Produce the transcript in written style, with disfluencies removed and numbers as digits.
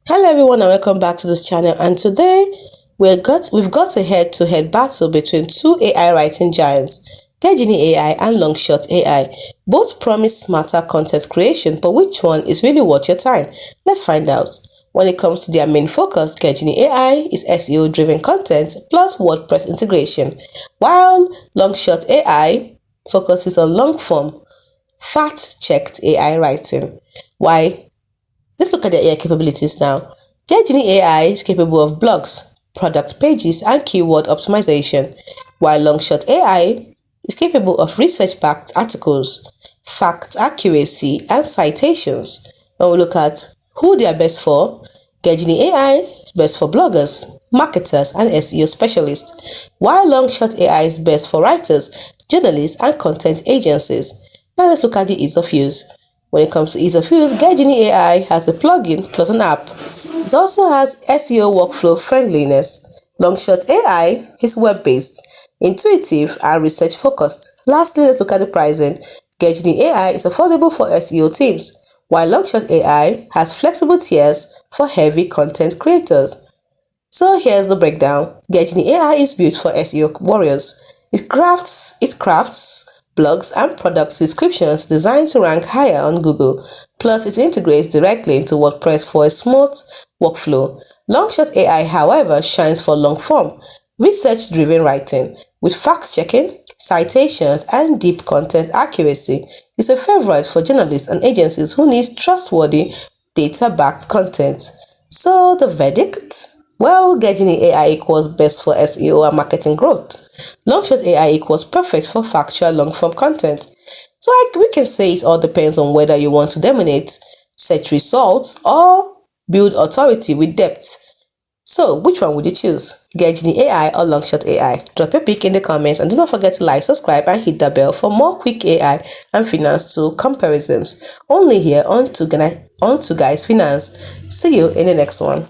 Hello everyone and welcome back to this channel, and today we've got a head-to-head battle between two AI writing giants, GetGenie AI and LongShot AI. Both promise smarter content creation, but which one is really worth your time? Let's find out. When it comes to their main focus, GetGenie AI is SEO driven content plus WordPress integration, while LongShot AI focuses on long form, fact-checked AI writing. Why? Let's look at the AI capabilities now. GetGenie AI is capable of blogs, product pages, and keyword optimization, while LongShot AI is capable of research-backed articles, fact accuracy, and citations. When we look at who they are best for, GetGenie AI is best for bloggers, marketers, and SEO specialists, while LongShot AI is best for writers, journalists, and content agencies. Now let's look at the ease of use. When it comes to ease of use, GetGenie AI has a plugin plus an app. It also has SEO workflow friendliness. LongShot AI is web-based, intuitive, and research-focused. Lastly, let's look at the pricing. GetGenie AI is affordable for SEO teams, while LongShot AI has flexible tiers for heavy content creators. So here's the breakdown. GetGenie AI is built for SEO warriors. It crafts blogs and product descriptions designed to rank higher on Google. Plus, it integrates directly into WordPress for a smooth workflow. LongShot AI, however, shines for long-form, research-driven writing with fact-checking, citations, and deep content accuracy. It's a favorite for journalists and agencies who need trustworthy, data-backed content. So the verdict? Well, GetGenie AI equals best for SEO and marketing growth. LongShot AI equals perfect for factual long-form content. So we can say it all depends on whether you want to dominate search results or build authority with depth. So which one would you choose? GetGenie AI or LongShot AI? Drop your pick in the comments, and do not forget to like, subscribe, and hit the bell for more quick AI and finance tool comparisons. Only here on Twoguysfinance. See you in the next one.